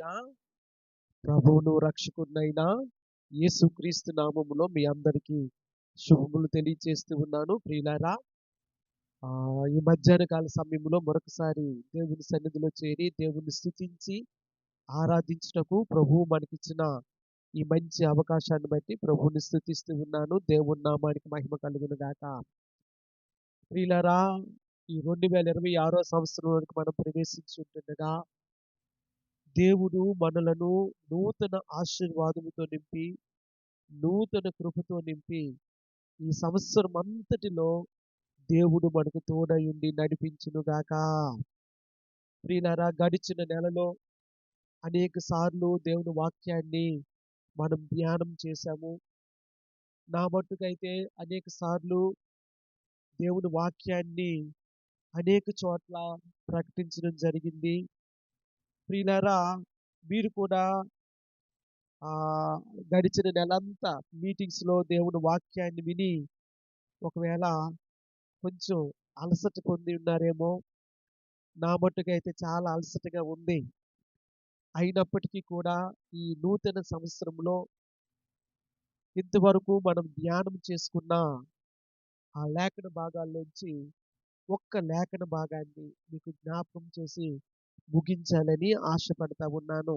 ముందుగా ప్రభువును రక్షకుడినైన యేసుక్రీస్తు నామములో మీ అందరికీ శుభములు తెలియజేస్తూ ఉన్నాను ప్రియులారా. ఈ మధ్యాహ్న కాల సమయంలో మరొకసారి దేవుని సన్నిధిలో చేరి దేవుని స్తుతించి ఆరాధించుటకు ప్రభువు మనకిచ్చిన ఈ మంచి అవకాశాన్ని బట్టి ప్రభువుని స్తుతిస్తూ ఉన్నాను. దేవుని నామానికి మహిమ కలుగును గాక. ప్రియులారా, ఈ 2026 సంవత్సరంలోనికి మనం ప్రవేశించుంటుండగా దేవుడు మనలను నూతన ఆశీర్వాదముతో నింపి, నూతన కృపతో నింపి, ఈ సంవత్సరం అంతటిలో దేవుడు మనకు తోడయుండి నడిపించునుగాక. ప్రియులారా, గడిచిన నెలలో అనేక సార్లు దేవుని వాక్యాన్ని మనం ధ్యానం చేశాము. నా మట్టుకైతే అనేక సార్లు దేవుని వాక్యాన్ని అనేక చోట్ల ప్రకటించడం జరిగింది. ప్రియులారా, మీరు కూడా గడిచిన నెలంతా మీటింగ్స్‌లో దేవుని వాక్యాన్ని విని ఒకవేళ కొంచెం అలసట పొంది ఉన్నారేమో. నా మట్టుకైతే చాలా అలసటగా ఉంది. అయినప్పటికీ కూడా ఈ నూతన సంవత్సరంలో ఇంతవరకు మనం ధ్యానం చేసుకున్న ఆ లేఖన భాగాల్లోంచి ఒక్క లేఖన భాగాన్ని మీకు జ్ఞాపకం చేసి ముగించాలని ఆశపడతా ఉన్నాను.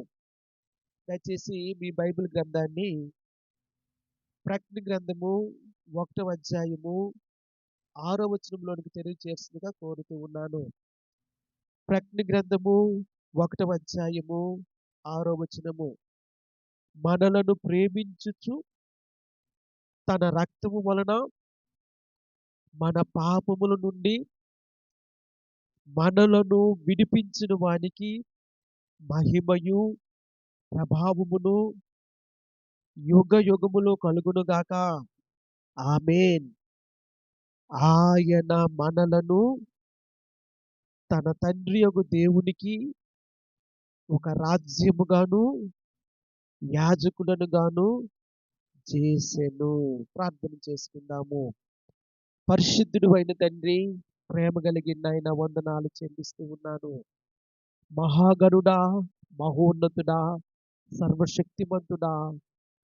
దయచేసి మీ బైబిల్ గ్రంథాన్ని ప్రకటన గ్రంథము 1వ అధ్యాయము 6వ వచనంలోనికి తెలియజేస్తుందిగా కోరుతూ ఉన్నాను. ప్రకటన గ్రంథము 1వ అధ్యాయము 6వ వచనము. మనలను ప్రేమించుచు తన రక్తము వలన మన పాపముల నుండి మనలను విడిపించిన వానికి మహిమయు ప్రభావమును యుగ యుగములు కలుగునుగాక. ఆమేన్. ఆయన మనలను తన తండ్రి యొగు దేవునికి ఒక రాజ్యముగాను యాజకులను గాను చేసెను. ప్రార్థన చేసుకుందాము. పరిశుద్ధుడు అయిన తండ్రి, ప్రేమ కలిగిన ఆయన, వందనాలు చెల్లిస్తూ ఉన్నాను. మహాగణుడా, మహోన్నతుడా, సర్వశక్తిమంతుడా,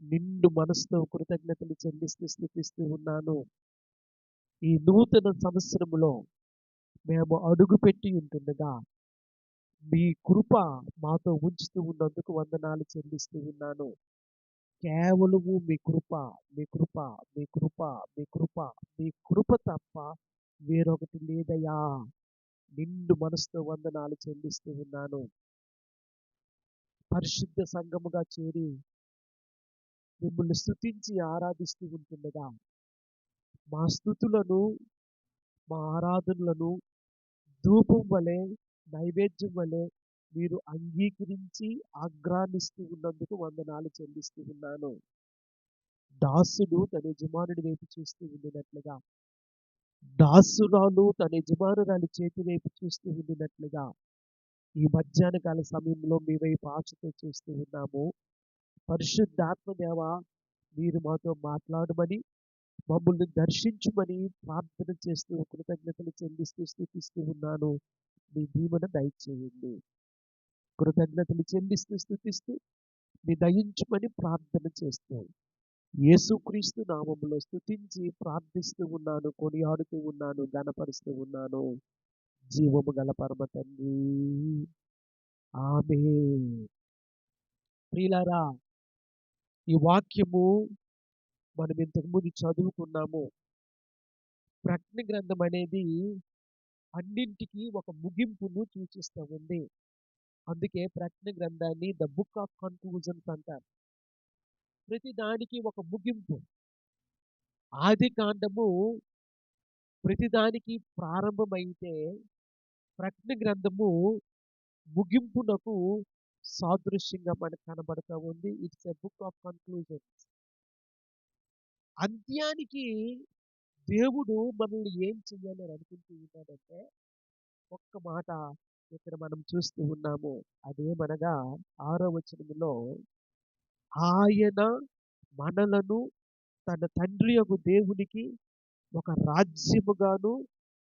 నిండు మనసుతో కృతజ్ఞతలు చెల్లిస్తూ స్తుతిస్తూ ఉన్నాను. ఈ నూతన సంవత్సరములో మేము అడుగుపెట్టి ఉంటుండగా మీ కృప మాతో ఉంచుతూ ఉన్నందుకు వందనాలు చెల్లిస్తూ ఉన్నాను. కేవలము మీ కృప, మీ కృప, మీ కృప, మీ కృప, మీ కృప తప్ప వేరొకటి లేదయ్యా. నిండు మనసుతో వందనాలు చెల్లిస్తూ ఉన్నాను. పరిశుద్ధ సంఘముగా చేరి మిమ్మల్ని స్తుతించి ఆరాధిస్తూ ఉంటుండగా మా స్తుతులను, మా ఆరాధనలను ధూపం వలె, నైవేద్యం వలె మీరు అంగీకరించి ఆగ్రానిస్తూ ఉన్నందుకు వందనాలు చెల్లిస్తూ ఉన్నాను. దాసుడు తన యజమానుడి వైపు చూస్తూ ఉండినట్లుగా, దాసురాలు తన యజమానురాలి చేతి వైపు చూస్తూ ఉండినట్లుగా ఈ మధ్యాహ్న కాల సమయంలో మీ వైపు ఆశతో చూస్తూ ఉన్నాము. పరిశుద్ధాత్మ దేవ, మీరు మాతో మాట్లాడమని, మమ్మల్ని దర్శించుమని ప్రార్థన చేస్తూ కృతజ్ఞతలు చెల్లిస్తూ స్తుతిస్తూ ఉన్నాను. మీ దీవెన దయచేయండి. కృతజ్ఞతలు చెల్లిస్తూ స్తుతిస్తూ మీ దయించుమని ప్రార్థన చేస్తూ యేసుక్రీస్తు నామములో స్తుతించి ప్రార్థిస్తూ ఉన్నాను, కొనియాడుతూ ఉన్నాను, ఘనపరుస్తూ ఉన్నాను. జీవము గల పరమ తండ్రి, ఆమేన్. ప్రియులారా, ఈ వాక్యము మనం ఇంతకుముందు చదువుకున్నాము. ప్రకటన గ్రంథం అనేది అన్నింటికి ఒక ముగింపును సూచిస్తూ ఉంది. అందుకే ప్రకటన గ్రంథాన్ని ద బుక్ ఆఫ్ కన్క్లూజన్స్ అంటారు. ప్రతి దానికి ఒక ముగింపు. ఆది కాండము ప్రతిదానికి ప్రారంభమైతే ప్రకటన గ్రంథము ముగింపునకు సాదృశ్యంగా మనకు కనబడతా ఉంది. It's a book of conclusions. అంత్యానికి దేవుడు మనల్ని ఏం చెయ్యాలని అనుకుంటూ ఉన్నాడంటే ఒక్క మాట ఇక్కడ మనం చూస్తూ ఉన్నాము. అదేమనగా 6వ వచనములో ఆయన మనలను తన తండ్రి యొగు దేవునికి ఒక రాజ్యముగాను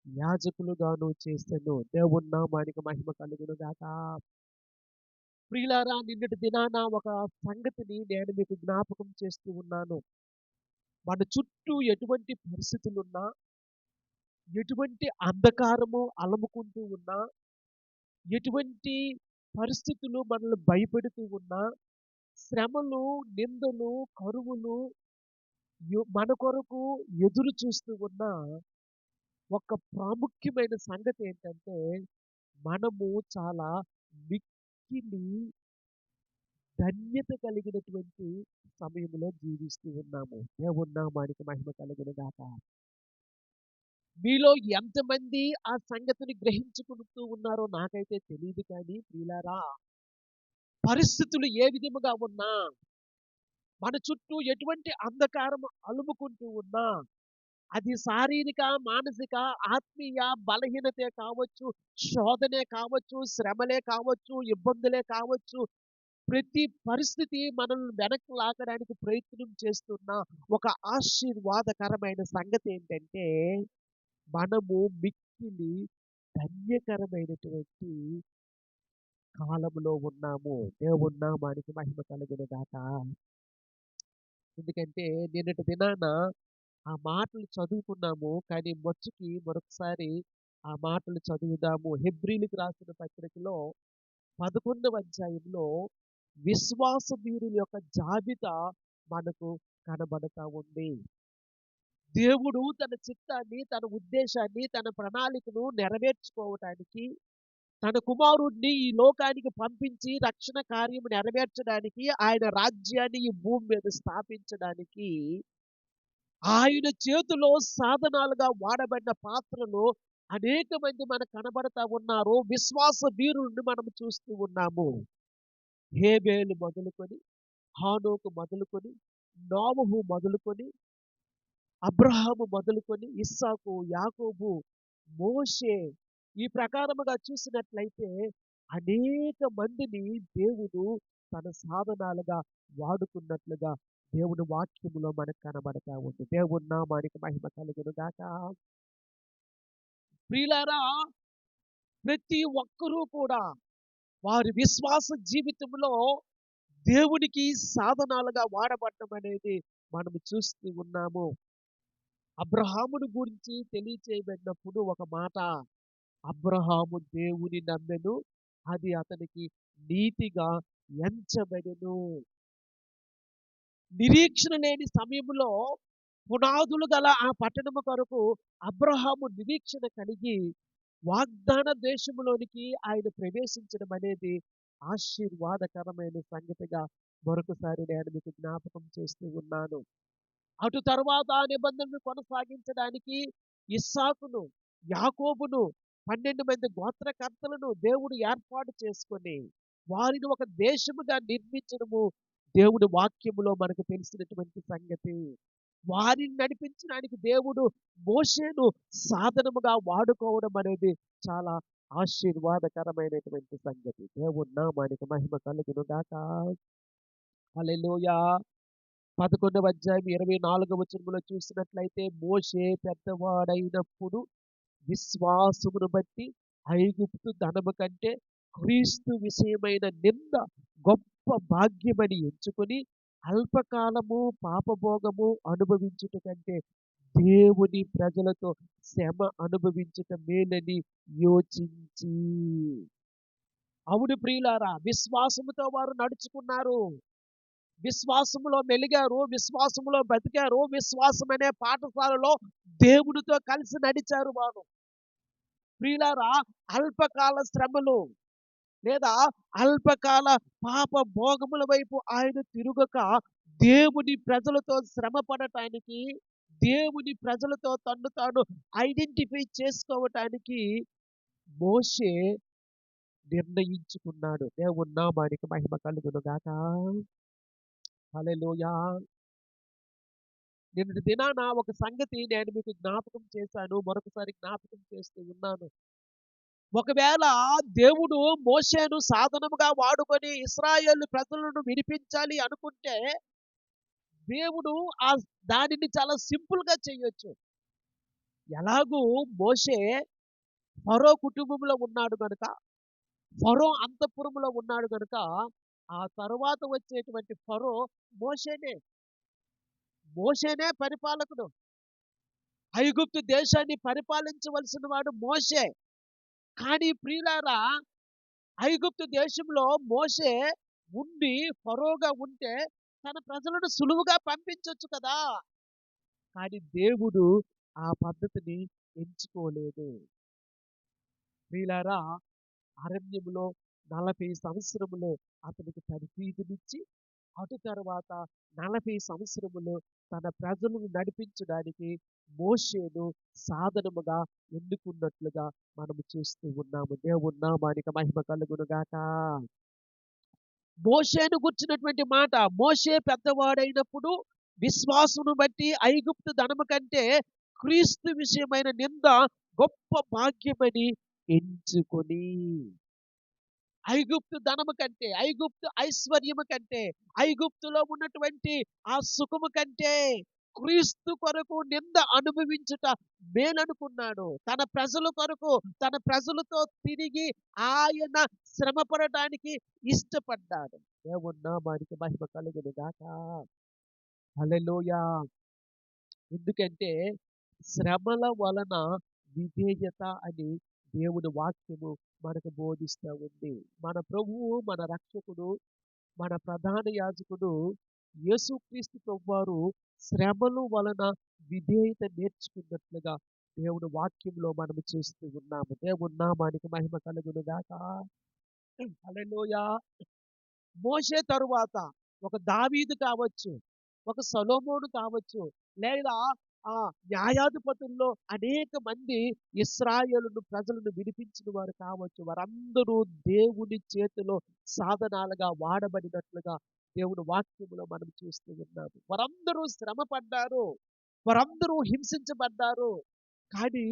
యాజకులుగాను చేసెను. దేవుని నామానికి మహిమ కలుగును గాక. ప్రియులారా, నిన్నటి దినాన ఒక సంగతిని నేను మీకు జ్ఞాపకం చేస్తూ ఉన్నాను. మన చుట్టూ ఎటువంటి పరిస్థితులున్నా, ఎటువంటి అంధకారము అలముకుంటూ ఉన్నా, ఎటువంటి పరిస్థితులు మనల్ని భయపెడుతూ ఉన్నా, శ్రమలు, నిందలు, కరువులు మన కొరకు ఎదురు చూస్తూ ఉన్న ఒక ప్రాముఖ్యమైన సంగతి ఏంటంటే, మనము చాలా మిక్కిలి ధన్యత కలిగినటువంటి సమయంలో జీవిస్తూ ఉన్నాము. దేవుని నామానికి మహిమ కలుగును గాక. మీలో ఎంతమంది ఆ సంగతిని గ్రహించుకుంటూ ఉన్నారో నాకైతే తెలీదు కానీ ప్రియులారా, పరిస్థితులు ఏ విధముగా ఉన్నా, మన చుట్టూ ఎటువంటి అంధకారం అలుముకుంటూ ఉన్నా, అది శారీరక, మానసిక, ఆత్మీయ బలహీనతే కావచ్చు, శోధనే కావచ్చు, శ్రమలే కావచ్చు, ఇబ్బందులే కావచ్చు. ప్రతి పరిస్థితి మనల్ని వెనక్కి లాగడానికి ప్రయత్నం చేస్తున్న ఒక ఆశీర్వాదకరమైన సంగతి ఏంటంటే, మనము మిక్కిలి ధన్యకరమైనటువంటి కాలంలో ఉన్నాము. దేవుని నామానికి మహిమ కలుగును గాక. ఎందుకంటే నిన్నటి దినాన ఆ మాటలు చదువుకున్నాము. కానీ మచ్చుకి మరొకసారి ఆ మాటలు చదువుదాము. హెబ్రీయులకు రాసిన పత్రికలో 11వ అధ్యాయంలో విశ్వాస వీరుల యొక్క జాబితా మనకు కనబడతా ఉంది. దేవుడు తన చిత్తాన్ని, తన ఉద్దేశాన్ని, తన ప్రణాళికను నెరవేర్చుకోవటానికి తన కుమారుడిని ఈ లోకానికి పంపించి రక్షణ కార్యము నెరవేర్చడానికి, ఆయన రాజ్యాన్ని ఈ భూమి మీద స్థాపించడానికి ఆయన చేతిలో సాధనాలుగా వాడబడిన పాత్రలు అనేక మంది మనకు కనబడతా ఉన్నారు. విశ్వాస వీరుల్ని మనం చూస్తూ ఉన్నాము. హేబేలు మొదలుకొని, హానోకు మొదలుకొని, నోవహు మొదలుకొని, అబ్రహాము మొదలుకొని, ఇస్సాకు, యాకోబు, మోషే, ఈ ప్రకారముగా చూసినట్లయితే అనేక మందిని దేవుడు తన సాధనాలుగా వాడుకున్నట్లుగా దేవుని వాక్యములో మనకు కనబడతా ఉంది. దేవుని నామానికి మహిమ కలుగును గాక. ప్రియులారా, ప్రతి ఒక్కరూ కూడా వారి విశ్వాస జీవితంలో దేవునికి సాధనాలుగా వాడబడటం అనేది మనం చూస్తూ ఉన్నాము. అబ్రహామును గురించి తెలియచేయబడినప్పుడు ఒక మాట, అబ్రహాము దేవుని నమ్మెను, అది అతనికి నీతిగా ఎంచబడెను. నిరీక్షణ లేని సమయంలో పునాదులు గల ఆ పట్టణము కొరకు అబ్రహాము నిరీక్షణ కలిగి వాగ్దాన దేశములోనికి ఆయన ప్రవేశించడం అనేది ఆశీర్వాదకరమైన సంగతిగా మరొకసారి నేను మీకు జ్ఞాపకం చేస్తూ ఉన్నాను. అటు తర్వాత ఆ నిబంధనను కొనసాగించడానికి ఇస్సాకును, యాకోబును, 12 మంది గోత్రకర్తలను దేవుడు ఏర్పాటు చేసుకొని వారిని ఒక దేశముగా నిర్మించడము దేవుడి వాక్యములో మనకు తెలిసినటువంటి సంగతి. వారిని నడిపించడానికి దేవుడు మోషేను సాధనముగా వాడుకోవడం అనేది చాలా ఆశీర్వాదకరమైనటువంటి సంగతి. దేవుని నామానికి మహిమ కలుగును గాక. హల్లెలూయా. 11వ అధ్యాయం 24వ వచనంలో చూసినట్లయితే, మోషే పెద్దవాడైనప్పుడు విశ్వాసమును బట్టి ఐగుప్తు ధనము కంటే క్రీస్తు విషయమైన నింద గొప్ప భాగ్యమని ఎంచుకొని అల్పకాలము పాపభోగము అనుభవించుట కంటే దేవుని ప్రజలతో శ్రమ అనుభవించుట మేలని యోచించి. అవును ప్రియులారా, విశ్వాసముతో వారు నడుచుకున్నారు, విశ్వాసములో మెలిగారు, విశ్వాసములో బతికారు, విశ్వాసం అనే పాఠశాలలో దేవునితో కలిసి నడిచారు వారు. ప్రియులారా, అల్పకాల శ్రమలు లేదా అల్పకాల పాప భోగముల వైపు ఆయన తిరుగక దేవుని ప్రజలతో శ్రమ పడటానికి, దేవుని ప్రజలతో తన్ను తాను ఐడెంటిఫై చేసుకోవటానికి మోషే నిర్ణయించుకున్నాడు. దేవుని నామానికి మహిమ కలుగును గాక. హల్లెలూయా. నిన్నటి దినాన ఒక సంగతి నేను మీకు జ్ఞాపకం చేశాను, మరొకసారి జ్ఞాపకం చేస్తూ ఉన్నాను. ఒకవేళ దేవుడు మోషేను సాధనముగా వాడుకొని ఇశ్రాయేలు ప్రజలను విడిపించాలి అనుకుంటే దేవుడు ఆ దానిని చాలా సింపుల్ గా చేయొచ్చు. ఎలాగూ మోషే ఫరో కుటుంబంలో ఉన్నాడు కనుక ఫరో అంతఃపురములో ఉన్నాడు గనుక, ఆ తరువాత వచ్చేటువంటి ఫరో మోషేనే. మోషేనే పరిపాలకుడు. ఐగుప్తు దేశాన్ని పరిపాలించవలసిన వాడు మోషే. కానీ ప్రియులారా, ఐగుప్తు దేశంలో మోషే ఉండి ఫరోగా ఉంటే తన ప్రజలను సులువుగా పంపించొచ్చు కదా! కానీ దేవుడు ఆ పద్ధతిని ఎంచుకోలేదు. ప్రియులారా, అరణ్యములో 40 సంవత్సరములు అతనికి తర్ఫీదునిచ్చి, అటు తర్వాత 40 సంవత్సరములు తన ప్రజలను నడిపించడానికి మోషేను సాధనముగా ఎన్నుకున్నట్లుగా మనము చూస్తూ ఉన్నాము. దేవుని నామానికి మహిమ కలుగును గాక. మోషేను గూర్చినటువంటి మాట, మోషే పెద్దవాడైనప్పుడు విశ్వాసమును బట్టి ఐగుప్తు ధనము కంటే క్రీస్తు విషయమైన నింద గొప్ప భాగ్యమని ఎంచుకొని, ఐగుప్తు ధనము కంటే, ఐగుప్తు ఐశ్వర్యము కంటే, ఐగుప్తులో ఉన్నటువంటి ఆ సుఖము కంటే క్రీస్తు కొరకు నింద అనుభవించుట మేలనుకున్నాడు. తన ప్రజల కొరకు, తన ప్రజలతో తిరిగి ఆయన శ్రమ పడటానికి ఇష్టపడ్డాడు. దేవుని నామానికి మహిమ కలుగును గాక. హల్లెలూయా. ఎందుకంటే శ్రమల వలన విధేయత అని దేవుని వాక్యము మనకు బోధిస్తూ ఉంది. మన ప్రభువు, మన రక్షకుడు, మన ప్రధాన యాజకుడు యేసుక్రీస్తు ప్రభువారు శ్రమల వలన విధేయత నేర్చుకున్నట్లుగా దేవుని వాక్యంలో మనము చూస్తూ ఉన్నాము. దేవుని నామానికి మహిమ కలుగును గాక. హల్లెలూయా. మోషే తరువాత ఒక దావీదు కావచ్చు, ఒక సొలొమోను కావచ్చు, లేదా ఆ న్యాయాధిపతుల్లో అనేక మంది ఇశ్రాయేలును ప్రజలను విడిపించిన వారు కావచ్చు. వారందరూ దేవుని చేతిలో సాధనాలుగా వాడబడినట్లుగా దేవుని వాక్యములో మనం చూస్తూ ఉన్నాము. వారందరూ శ్రమ పడ్డారు. వారందరూ హింసించబడ్డారు. కానీ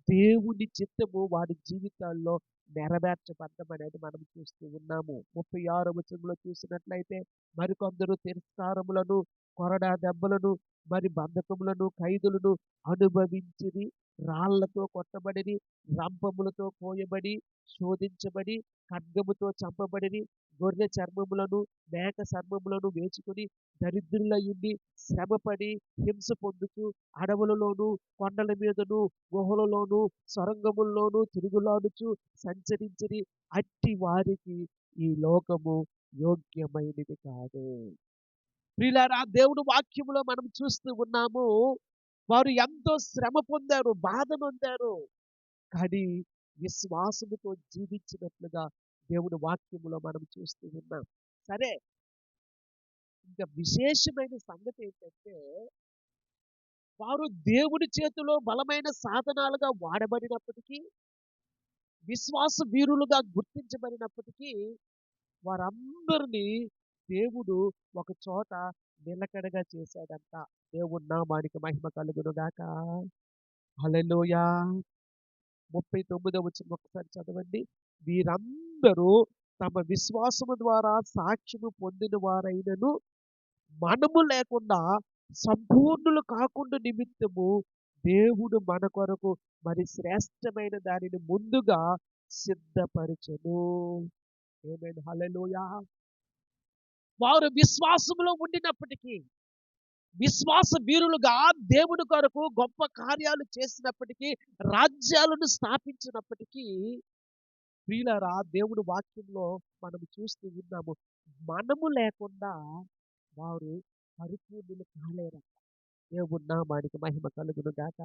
దేవుని చిత్తము వారి జీవితాల్లో నెరవేర్చబడ్డం అనేది మనం చూస్తూ ఉన్నాము. 36వ వచనంలో చూసినట్లయితే మరికొందరు తిరస్కారములను, కొరడా దెబ్బలను, మరి బంధకములను, ఖైదులను అనుభవించిరి, రాళ్లతో కొట్టబడిరి, రంపములతో కోయబడి, శోధించబడి, ఖడ్గముతో చంపబడిరి, గొర్రె చర్మములను, మేక చర్మములను వేసుకుని దరిద్రులయుండి శ్రమపడి హింస పొందుతూ అడవులలోను, కొండల మీదను, గుహలలోను, సొరంగముల్లోను తిరుగులాడుచు సంచరించిరి. అట్టి వారికి ఈ లోకము యోగ్యమైనది కాదు. ప్రియులారా, దేవుని వాక్యములో మనం చూస్తూ ఉన్నాము. వారు ఎంతో శ్రమ పొందారు, బాధ నొందారు. కానీ విశ్వాసముతో జీవించినట్లుగా దేవుని వాక్యములో మనం చూస్తూ ఉన్నాం. సరే, ఇంకా విశేషమైన సంగతి ఏంటంటే, వారు దేవుని చేతిలో బలమైన సాధనాలుగా వాడబడినప్పటికీ, విశ్వాస వీరులుగా గుర్తించబడినప్పటికీ, వారందరినీ దేవుడు ఒక చోట నిలకడగా చేశాడంట. దేవుని నామానికి మహిమ కలుగును గాక. హల్లెలూయా. 39వ వచనం ఒకసారి చదవండి. వీరందరూ తమ విశ్వాసము ద్వారా సాక్ష్యము పొందిన వారైనను మనము లేకుండా సంపూర్ణులు కాకుండా నిమిత్తము దేవుడు మన కొరకు మరి శ్రేష్టమైన దానిని ముందుగా సిద్ధపరచెను. ఆమేన్. హల్లెలూయా. వారు విశ్వాసములో ఉండినప్పటికీ, విశ్వాస వీరులుగా దేవుని కొరకు గొప్ప కార్యాలు చేసినప్పటికీ, రాజ్యాలను స్థాపించినప్పటికీ, ప్రియులారా, దేవుని వాక్యంలో మనం చూస్తూ ఉన్నాము. మనము లేకుండా వారు పరిపూర్ణులు కాలేరంట. దేవుని నామానికి మహిమ కలుగును గాక.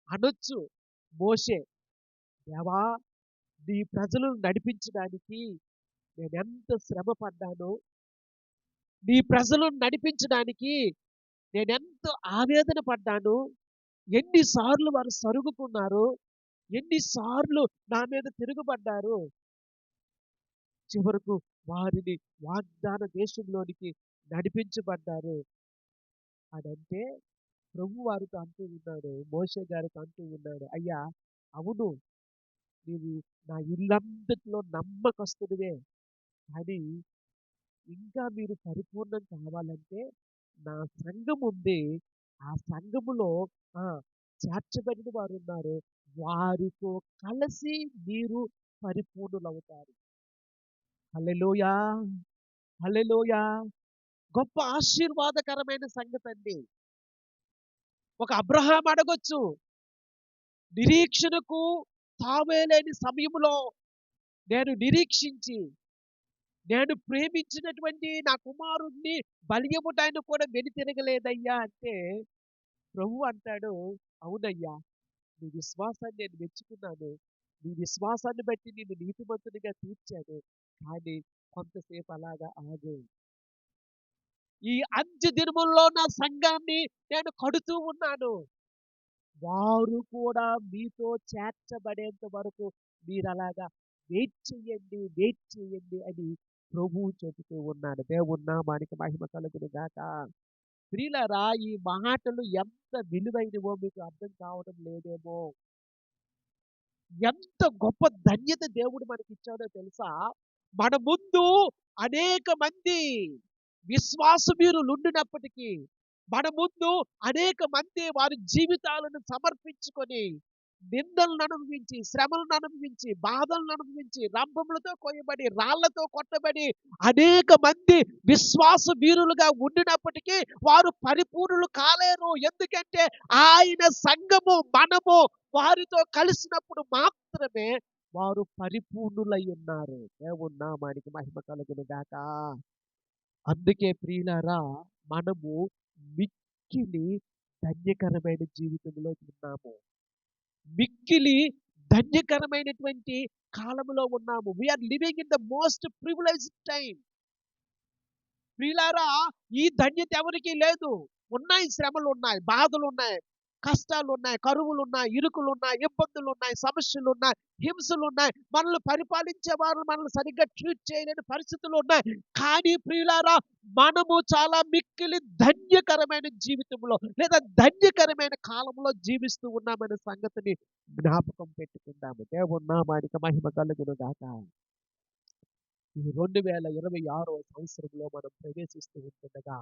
అనొచ్చు మోషే, దేవా, నీ ప్రజలను నడిపించడానికి నేనెంత శ్రమ పడ్డానో, నీ ప్రజలను నడిపించడానికి నేనెంతో ఆవేదన పడ్డాను. ఎన్నిసార్లు వారు సరుగుకున్నారు, ఎన్నిసార్లు నా మీద తిరుగుబడ్డారు. చివరకు వారిని వాగ్దాన దేశంలోనికి నడిపించబడ్డారు. అదంటే ప్రభు వారితో అంటూ ఉన్నాడు, మోషే గారితో అంటూ ఉన్నాడు, అయ్యా, అవును, నీవు నా ఇల్లంతట్లో నమ్మకస్తుడివే. కానీ ఇంకా మీరు పరిపూర్ణం కావాలంటే నా సంఘం ఉంది. ఆ సంఘములో ఆ చేర్చబడిన వారు ఉన్నారు. వారితో కలిసి మీరు పరిపూర్ణులవుతారు. హల్లెలూయా! హల్లెలూయా! గొప్ప ఆశీర్వాదకరమైన సంగతండి. ఒక అబ్రహాం అడగొచ్చు, నిరీక్షణకు తావే లేని సమయంలో నేను నిరీక్షించి, నేను ప్రేమించినటువంటి నా కుమారుడిని బలి ఇవ్వటానికి కూడా వెనుతిరగలేదయ్యా అంటే, ప్రభువు అంటాడు, అవునయ్యా, నీ విశ్వాసాన్ని నేను మెచ్చుకున్నాను. నీ విశ్వాసాన్ని బట్టి నిన్ను నీతిమంతునిగా తీర్చాను. కానీ కొంతసేపు అలాగా ఆగు. ఈ అంత్య దినముల్లో నా సంఘాన్ని నేను కడుతూ ఉన్నాను. వారు కూడా మీతో చేర్చబడేంత వరకు మీరలాగా వెయిట్ చేయండి అని ప్రభువు చెబుతూ ఉన్నాడు. దేవుని నామానికి మహిమ కలుగును గాక. ప్రియులారా, ఈ మాటలు ఎంత విలువైనవో మీకు అర్థం కావడం లేదేమో. ఎంత గొప్ప ధన్యత దేవుడు మనకిచ్చాడో తెలుసా? మన ముందు అనేక మంది విశ్వాస వీరులుండినప్పటికీ, మన ముందు అనేక మంది వారి జీవితాలను సమర్పించుకొని, నిందలను అనుభవించి, శ్రమలను అనుభవించి, బాధలను అనుభవించి, రంపములతో కొయ్యబడి, రాళ్లతో కొట్టబడి, అనేక మంది విశ్వాస వీరులుగా ఉండినప్పటికీ వారు పరిపూర్ణులు కాలేరు. ఎందుకంటే ఆయన సంఘము, మనము వారితో కలిసినప్పుడు మాత్రమే వారు పరిపూర్ణులై ఉన్నారు. దేవుని నామానికి మహిమ కలుగును గాక. అందుకే ప్రియులారా, మనము మిక్కిలి ధన్యకరమైన జీవితంలో ఉన్నాము. మిక్కిలి ధన్యకరమైనటువంటి కాలంలో ఉన్నాము. We are living in the most privileged time. ప్రియులారా, ఈ ధన్యత ఎవరికీ లేదు. ఉన్నాయి, శ్రమలు ఉన్నాయి, బాధలు ఉన్నాయి, కష్టాలు ఉన్నాయి, కరువులు ఉన్నాయి, ఇరుకులు ఉన్నాయి, ఇబ్బందులు ఉన్నాయి, సమస్యలు ఉన్నాయి, హింసలు ఉన్నాయి. మనల్ని పరిపాలించే వారు మనల్ని సరిగ్గా ట్రీట్ చేయలేని పరిస్థితులు ఉన్నాయి. కానీ ప్రియులారా, మనము చాలా మిక్కిలి ధన్యకరమైన జీవితంలో లేదా ధన్యకరమైన కాలంలో జీవిస్తూ ఉన్నామనే సంగతిని జ్ఞాపకం పెట్టుకుందాము. దేవుని నామానికి మహిమ కలుగును గాక. ఈ 2026వ సంవత్సరంలో మనం ప్రవేశిస్తూ ఉంటుండగా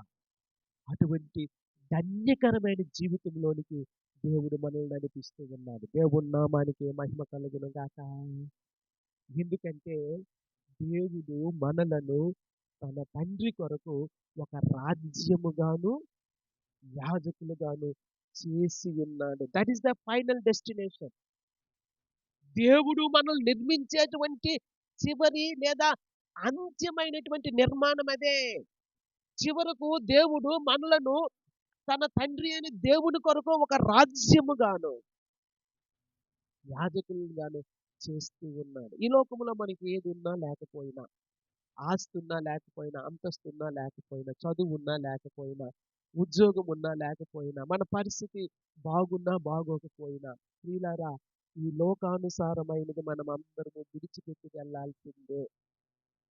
అటువంటి ధన్యకరమైన జీవితంలోనికి దేవుడు మనల్ని నడిపిస్తూ ఉన్నాడు. దేవుని నామానికి మహిమ కలుగును గాక. ఎందుకంటే దేవుడు మనలను తన తండ్రి కొరకు ఒక రాజ్యముగాను యాజకులుగాను చేసి ఉన్నాడు. That is the final destination. దేవుడు మనల్ని నిర్మించేటువంటి చివరి లేదా అంత్యమైనటువంటి నిర్మాణం అదే. చివరకు దేవుడు మనలను తన తండ్రి అని దేవుని కొరకు ఒక రాజ్యముగాను యాజకులుగాను చేస్తూ ఉన్నాడు. ఈ లోకంలో మనకి ఏది ఉన్నా లేకపోయినా, ఆస్తి ఉన్నా లేకపోయినా, అంతస్తు ఉన్నా లేకపోయినా, చదువు ఉన్నా లేకపోయినా, ఉద్యోగం ఉన్నా లేకపోయినా, మన పరిస్థితి బాగున్నా బాగోకపోయినా, ప్రియులారా, ఈ లోకానుసారమైనది మనం అందరము విడిచిపెట్టి వెళ్ళాల్సిందే.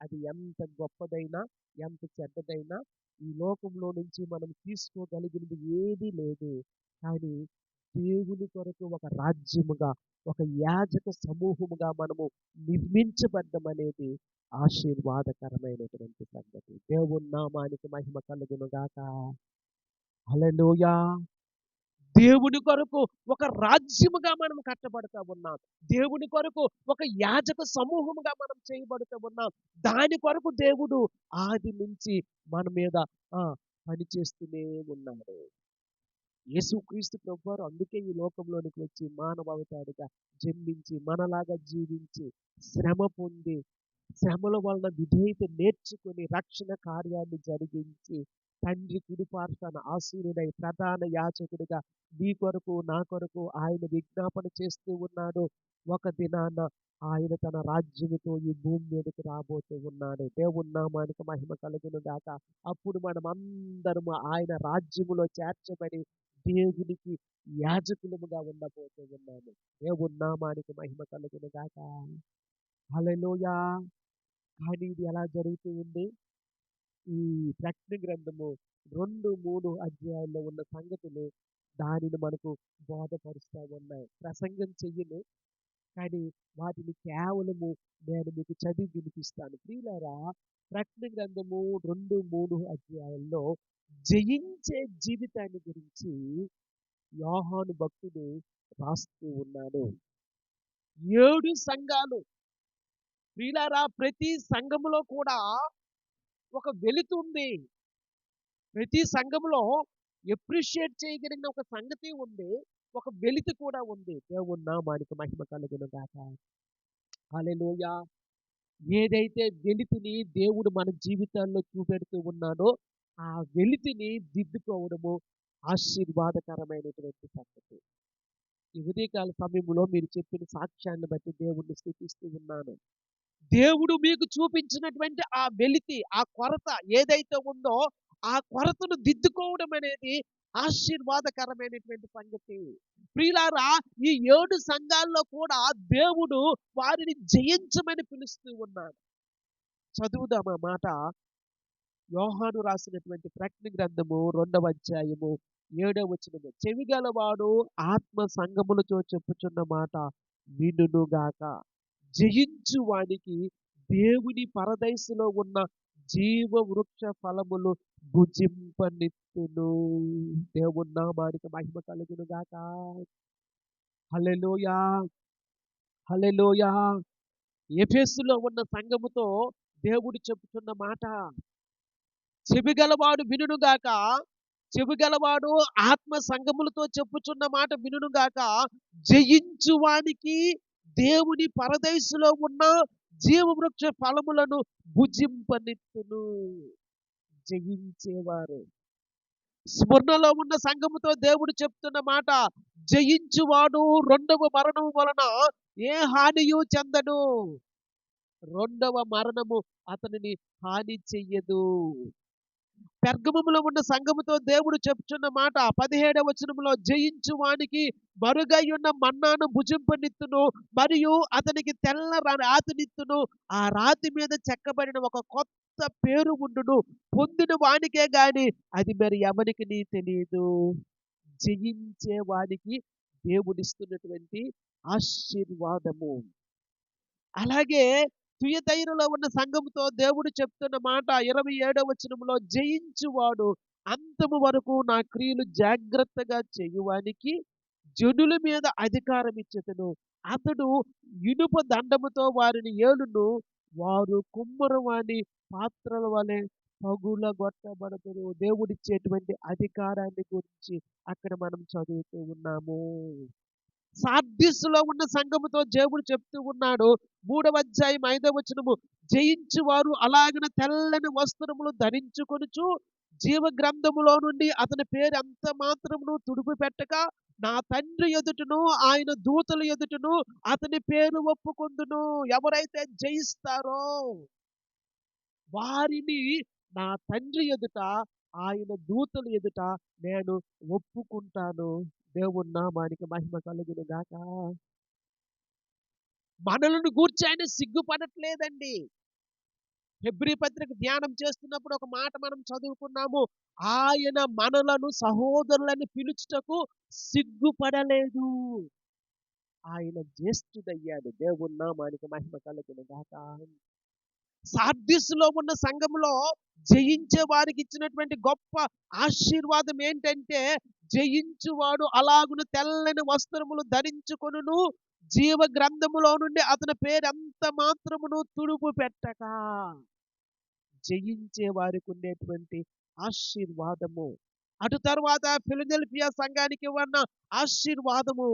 అది ఎంత గొప్పదైనా, ఎంత చెడ్డదైనా ఈ లోకంలో నుంచి మనం తీసుకోగలిగినది ఏదీ లేదు. కానీ దేవుని కొరకు ఒక రాజ్యముగా, ఒక యాజక సమూహముగా మనము నిర్మించబడ్డమనేది ఆశీర్వాదకరమైనటువంటి సంగతి. దేవుని నామానికి మహిమ కలుగును గాక. హల్లెలూయా! దేవుని కొరకు ఒక రాజ్యముగా మనం కట్టబడతా ఉన్నాం. దేవుని కొరకు ఒక యాజక సమూహముగా మనం చేయబడుతూ ఉన్నాం. దాని కొరకు దేవుడు ఆది నుంచి మన మీద పని చేస్తూనే ఉన్నాడు. యేసుక్రీస్తు ప్రభువారు అందుకే ఈ లోకంలోనికి వచ్చి మానవ అవతారిగా జన్మించి, మనలాగా జీవించి, శ్రమ పొంది, శ్రమల వలన విధేయత నేర్చుకొని, రక్షణ కార్యాన్ని జరిగించి, తండ్రి కుడిపార్శ్వన ఆసీనుడై ప్రధాన యాజకుడిగా నీ కొరకు, నా కొరకు ఆయన విజ్ఞాపన చేస్తూ ఉన్నాడు. ఒక దినాన ఆయన తన రాజ్యముతో ఈ భూమి మీదకి రాబోతూ ఉన్నాడు. దేవుని నామానికి మహిమ కలుగును గాక. అప్పుడు మనం అందరము ఆయన రాజ్యములో చేర్చబడి దేవునికి యాజకులముగా ఉండబోతూ ఉన్నాము. దేవుని నామానికి మహిమ కలుగును గాక. హల్లెలూయా! కానీ ఇది ఎలా జరుగుతూ ఉంది? ఈ ప్రకటన గ్రంథము 2, 3 అధ్యాయాల్లో ఉన్న సంగతులు దానిని మనకు బోధపరుస్తూ ఉన్నాయి. ప్రసంగం చెయ్యను, కానీ వాటిని కేవలము నేను మీకు చదివి వినిపిస్తాను. ప్రియులారా, ప్రకటన గ్రంథము 2, 3 అధ్యాయాల్లో జయించే జీవితాన్ని గురించి యోహాను భక్తుడు రాస్తూ ఉన్నాడు. 7 సంఘాలు ప్రియులారా, ప్రతి సంఘములో కూడా ఒక వెలుతుంది. ప్రతి సంఘములో అప్రిషియేట్ చేయగలిగిన ఒక సంగతి ఉంది. ఒక వెలితి కూడా ఉంది. దేవుని నామానికి మహిమ కలుగును గాక. హల్లెలూయా! ఏదైతే వెలితిని దేవుడు మన జీవితాల్లో చూపెడుతూ ఉన్నాడో, ఆ వెలితిని దిద్దుకోవడము ఆశీర్వాదకరమైనటువంటి సంగతి. ఈ ఉదయకాల సమయంలో మీరు చెప్పిన సాక్ష్యాన్ని బట్టి దేవుణ్ణి స్తుతిస్తూ ఉన్నాను. దేవుడు మీకు చూపించినటువంటి ఆ వెలితి, ఆ కొరత ఏదైతే ఉందో, ఆ కొరతను దిద్దుకోవడం అనేది ఆశీర్వాదకరమైనటువంటి సంగతి. ప్రియులారా, ఈ 7 సంఘాల్లో కూడా దేవుడు వారిని జయించమని పిలుస్తూ ఉన్నాడు. చదువుదాం ఆ మాట. యోహాను రాసినటువంటి ప్రకటన గ్రంథము 2వ అధ్యాయము 7వ వచనము. చెవిగలవాడు ఆత్మ సంగములతో చెప్పుచున్న మాట వినుగాక. జయించు వానికి దేవుని పరదైసులో ఉన్న జీవ వృక్ష ఫలములు భుజింపనిత్తును. దేవుని నామానికి మహిమ కలుగును గాక. హల్లెలూయా! హల్లెలూయా! ఎఫెసులో ఉన్న సంఘముతో దేవుడు చెప్పుతున్న మాట, చెవిగలవాడు వినుగాక. చెవిగలవాడు ఆత్మ సంగములతో చెప్పుచున్న మాట వినుగాక. జయించువానికి దేవుని పరదైసులో ఉన్న జీవవృక్ష ఫలములను భుజింపనిత్తును. జయించేవారు. స్మరణలో ఉన్న సంఘముతో దేవుడు చెప్తున్న మాట, జయించువాడు 2వ మరణము వలన ఏ హానియు చెందడు. 2వ మరణము అతనిని హాని చెయ్యదు. పెర్గములో ఉన్న సంఘముతో దేవుడు చెప్తున్న మాట 17వ వచనములో, జయించు వానికి మరుగై ఉన్న మన్నాను భుజింపనిత్తును, మరియు అతనికి తెల్ల రాతినిత్తును. ఆ రాతి మీద చెక్కబడిన ఒక కొత్త పేరు ఉండును. పొందిన వానికే గాని అది మరి ఎవరికి తెలియదు. జయించే వానికి దేవుడిస్తున్నటువంటి ఆశీర్వాదము. అలాగే తుయతైరులో ఉన్న సంఘముతో దేవుడు చెప్తున్న మాట 27వ వచనములో, జయించువాడు అంతము వరకు నా క్రియలు జాగ్రత్తగా చేయువానికి జనుల మీద అధికారం ఇచ్చెదను. అతడు ఇనుప దండముతో వారిని ఏలును. వారు కుమ్మరవాని పాత్రల వలె పగులగొట్టబడదురు. దేవుడిచ్చేటువంటి అధికారాన్ని గురించి అక్కడ మనం చదువుతూ ఉన్నాము. సార్దిస్సులో ఉన్న సంఘముతో దేవుడు చెప్తూ ఉన్నాడు. 3వ అధ్యాయం 5వ వచనము, జయించువారు అలాగన తెల్లని వస్త్రములు ధరించుకొనుచు జీవ గ్రంథములో నుండి అతని పేరు ఎంత మాత్రమును తుడుపు పెట్టక నా తండ్రి ఎదుటను ఆయన దూతల ఎదుటను అతని పేరు ఒప్పుకొందును. ఎవరైతే జయిస్తారో వారిని నా తండ్రి ఎదుట ఆయన దూతల ఎదుట నేను ఒప్పుకుంటాను. దేవుని నామానికి మహిమ కలుగును గాక. మనలను గూర్చి ఆయన సిగ్గుపడట్లేదండి. హెబ్రీ పత్రిక ధ్యానం చేస్తున్నప్పుడు ఒక మాట మనం చదువుకున్నాము. ఆయన మనలను సహోదరులని పిలుచుటకు సిగ్గుపడలేదు. ఆయన జ్యేష్ఠుడయ్యాడు. దేవుని నామానికి మహిమ కలుగును గాక. సార్దిస్సులో ఉన్న సంఘంలో జయించే వారికి ఇచ్చినటువంటి గొప్ప ఆశీర్వాదం ఏంటంటే, జయించువాడు అలాగున తెల్లని వస్త్రములు ధరించుకొనును, జీవ గ్రంథములో నుండి అతని పేరు ఎంత మాత్రమును తుడుపు పెట్టక. జయించే వారికి ఉండేటువంటి ఆశీర్వాదము. అటు తర్వాత ఫిలదెల్ఫియా సంఘానికి ఉన్న ఆశీర్వాదము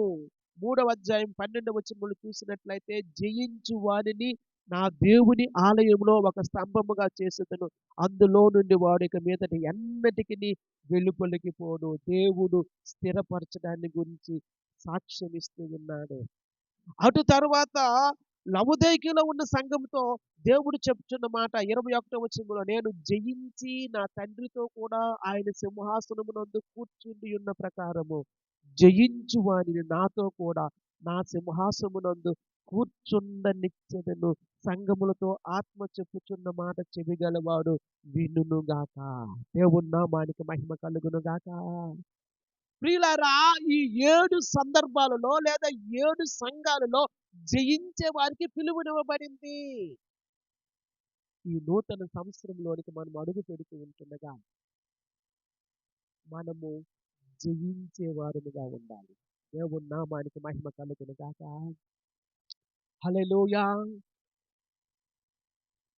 3వ అధ్యాయం 12వ వచనములు చూసినట్లయితే, జయించు వారిని నా దేవుని ఆలయంలో ఒక స్తంభముగా చేసేదను, అందులో నుండి వాడు ఇక మీదట ఎన్నటికి వెలుపలికి పోడు. దేవుడు స్థిరపరచడాన్ని గురించి సాక్ష్యం ఇస్తూ ఉన్నాడు. అటు తర్వాత లవొదికీయలో ఉన్న సంఘంతో దేవుడు చెప్తున్న మాట 21వ వచనంలో, నేను జయించి నా తండ్రితో కూడా ఆయన సింహాసనమునందు కూర్చుండి ఉన్న ప్రకారము జయించు వానిని నాతో కూడా నా సింహాసనమునందు కూర్చుండనిచ్చెదను. సంఘములతో ఆత్మ చెప్పుచున్న మాట చెవిగలవాడు వినుగాక. దేవుని నామానికి మహిమ కలుగునుగాక. ప్రియులారా, ఈ 7 సందర్భాలలో లేదా 7 సంఘాలలో జయించే వారికి పిలువనివ్వబడింది. ఈ నూతన సంవత్సరంలోనికి మనం అడుగు పెడుతూ ఉంటుండగా మనము జయించే వారుగా ఉండాలి. దేవుని నామానికి మహిమ కలుగును గాక. హల్లెలూయా.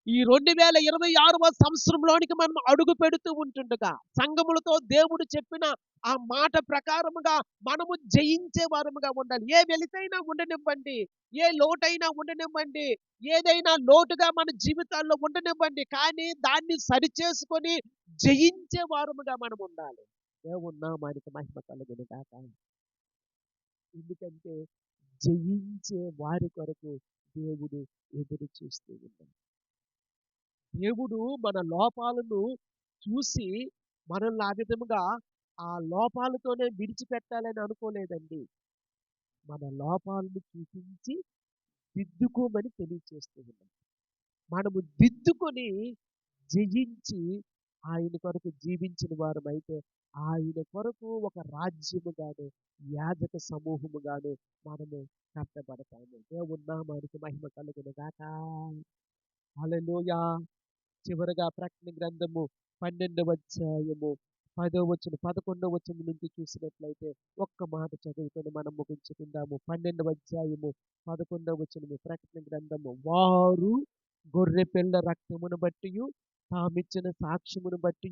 ఈ 2026వ సంవత్సరంలోనికి మనం అడుగు పెడుతూ ఉంటుండగా సంఘములతో దేవుడు చెప్పిన ఆ మాట ప్రకారముగా మనము జయించే వారముగా ఉండాలి. ఏ వెలితైనా ఉండనివ్వండి, ఏ లోటైనా ఉండనివ్వండి, ఏదైనా లోటుగా మన జీవితాల్లో ఉండనివ్వండి, కానీ దాన్ని సరిచేసుకొని జయించే వారముగా మనం ఉండాలి. దేవుని నామానికి మహిమ కలుగును గాక. ఎందుకంటే జయించే వారి కొరకు దేవుడు ఎదురు చూస్తూ ఉన్నాడు. దేవుడు మన లోపాలను చూసి మనల్ని ఆ విధముగా ఆ లోపాలతోనే విడిచిపెట్టాలని అనుకోలేదండి. మన లోపాలను చూపించి దిద్దుకోమని తెలియచేస్తూ ఉన్నాడు. మనము దిద్దుకొని జయించి ఆయన కొరకు జీవించిన వారమైతే ఆయన కొరకు ఒక రాజ్యముగాను యాజక సమూహముగాను మనము కట్టబడతాము. దేవుని నామానికి మహిమ కలుగును గాక. హల్లెలూయా. చివరగా ప్రకటన గ్రంథము 12వ అధ్యాయము 10వ వచనం 11వ వచనం నుంచి చూసినట్లయితే ఒక్క మాట చదువుకొని మనం ముగించుకుందాము. 12వ అధ్యాయము 11వ వచనము ప్రకటన గ్రంథము. వారు గొర్రె పిల్ల రక్తమును బట్టి తామిచ్చిన సాక్ష్యమును బట్టి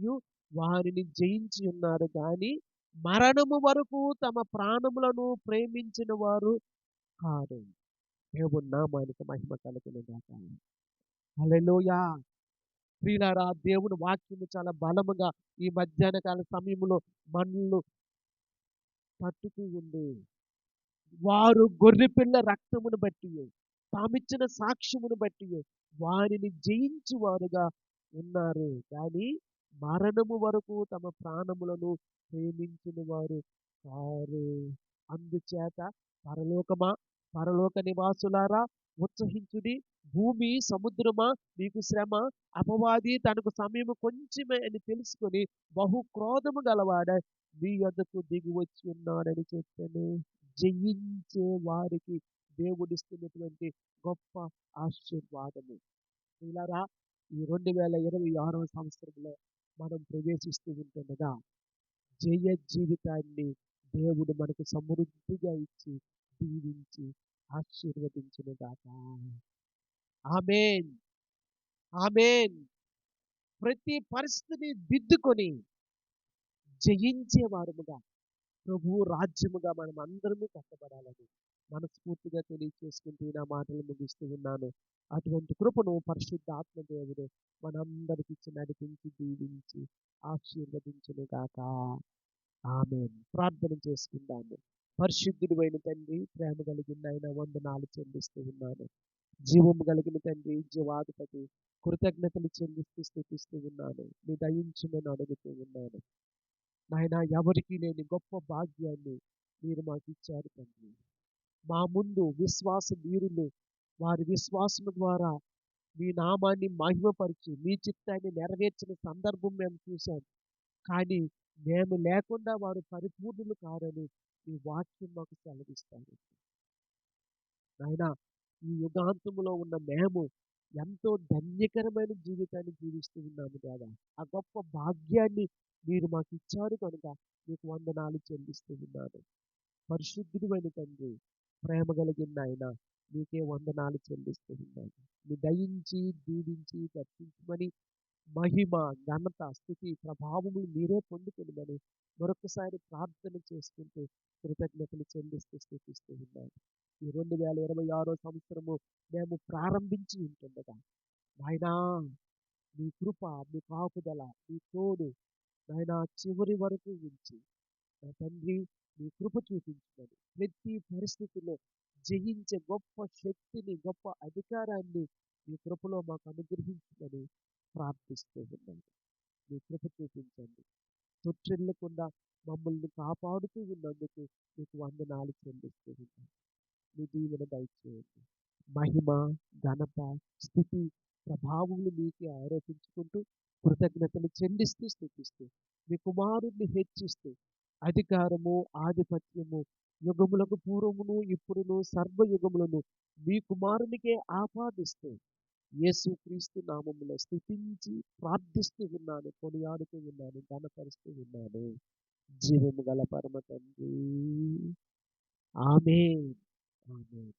వారిని జయించి ఉన్నారు కానీ మరణము వరకు తమ ప్రాణములను ప్రేమించిన వారు కాదు. దేవుని నామానికి మహిమ కలుగును గాక. హల్లెలూయా. ప్రియులారా, దేవుని వాక్యము చాలా బలముగా ఈ మధ్యాహ్న కాల సమయంలో మనల్ని తట్టుతూ ఉంది. వారు గొర్రెపిల్ల రక్తమును బట్టి తామిచ్చిన సాక్ష్యమును బట్టి వారిని జయించు వారుగా ఉన్నారు కానీ మరణము వరకు తమ ప్రాణములను ప్రేమించిన వారు కారు. అందుచేత పరలోకమా, పరలోక నివాసులారా ఉత్సహించుడి, భూమి సముద్రమా మీకు శ్రమ, అపవాది తనకు సమయము కొంచెమే అని తెలుసుకొని బహు క్రోధము గలవాడ మీ యొద్దకు దిగి వచ్చి ఉన్నాడని చెప్పాను. జయించే వారికి దేవుడిస్తున్నటువంటి గొప్ప ఆశీర్వాదము. ఇలారా ఈ 2026వ సంవత్సరంలో మనం ప్రవేశిస్తూ ఉంటుండగా జయ జీవితాన్ని దేవుడు మనకు సమృద్ధిగా ఇచ్చి దీవించి ఆశీర్వదించును గాక. ఆమేన్. ఆమేన్. ప్రతి పరిస్థితిని దిద్దుకొని జయించే వారముగా ప్రభు రాజ్యముగా మనం అందరము కట్టబడాలని మనస్ఫూర్తిగా తెలియచేసుకుంటూ నా మాటలు ముగిస్తూ ఉన్నాను. అటువంటి కృపను పరిశుద్ధాత్మ దేవుడు మనందరికి ఇచ్చి నడిపించి దీవించి ఆశీర్వదించును గాక. ఆమేన్. ప్రార్థన చేసుకుందాము. పరిశుద్ధుడైన తండ్రి, ప్రేమ కలిగిన ఆయన వందనాలు చెల్లిస్తూ ఉన్నాను. జీవము కలిగిన తండ్రి, జీవాధిపతి, కృతజ్ఞతలు చెల్లిస్తూ స్తుతిస్తూ ఉన్నాను. మీ దయించమని అడుగుతూ ఉన్నాను. నాయన, ఎవరికి లేని గొప్ప భాగ్యాన్ని మీరు మాకు ఇచ్చారు తండ్రి. మా ముందు విశ్వాస వీరులు వారి విశ్వాసము ద్వారా మీ నామాన్ని మహిమపరిచి మీ చిత్తాన్ని నెరవేర్చిన సందర్భం మేము చూశాం. కానీ మేము లేకుండా వారు పరిపూర్ణులు కారని ఈ వాక్యం మాకు సెలవిస్తాను. నాయన, ఈ యుగాంతములో ఉన్న మేము ఎంతో ధన్యకరమైన జీవితాన్ని జీవిస్తూ ఉన్నాము కదా. ఆ గొప్ప భాగ్యాన్ని మీరు మాకు ఇచ్చారు కనుక మీకు వందనాలు చెల్లిస్తూ ఉన్నాను. పరిశుద్ధుడైన తండ్రి, ప్రేమ కలిగిన ఆయన, మీకే వందనాలు చెల్లిస్తూ ఉన్నాను. మీ దయించి దీవించి దర్శించమని మహిమ, ఘనత, స్థుతి, ప్రభావములు మీరే పొందుకునమని మరొకసారి ప్రార్థన చేసుకుంటూ కృతజ్ఞతలు చెల్లిస్తూ స్థుతిస్తూ ఉన్నాను. ఈ 2026 సంవత్సరము మేము ప్రారంభించి ఉంటుండగా నాయనా, మీ కృప, మీ కాపుదల, మీ తోడు నాయనా చివరి వరకు ఉంచి నా తండ్రి మీ కృప చూపించమని ప్రతి పరిస్థితిలో జయించే గొప్ప శక్తిని, గొప్ప అధికారాన్ని మీ కృపలో మాకు అనుగ్రహించమని ప్రార్థిస్తూ ఉన్నాను. మీ కృప చూపించండి. తొట్టిల్లకుండా మమ్మల్ని కాపాడుతూ ఉన్నందుకు మీకు వందనాలు చెల్లిస్తూ ఉన్నాను. మీ దీవెన దయచేయండి. మహిమ, ఘనత, స్థుతి, ప్రభావములు మీకే ఆరోపించుకుంటూ కృతజ్ఞతలు చెల్లిస్తూ స్థుతిస్తూ మీ కుమారుణ్ణి హెచ్చిస్తూ అధికారము, ఆధిపత్యము యుగములకు పూర్వమును ఇప్పుడును సర్వయుగములను మీ కుమారునికే ఆపాదిస్తూ యేసుక్రీస్తు నామములో స్తుతించి ప్రార్థిస్తూ ఉన్నాను, కొనియాడుతూ ఉన్నాను, ఘనపరుస్తూ ఉన్నాను. జీవము గల పరమ తండ్రి. ఆమేన్. ఆమేన్.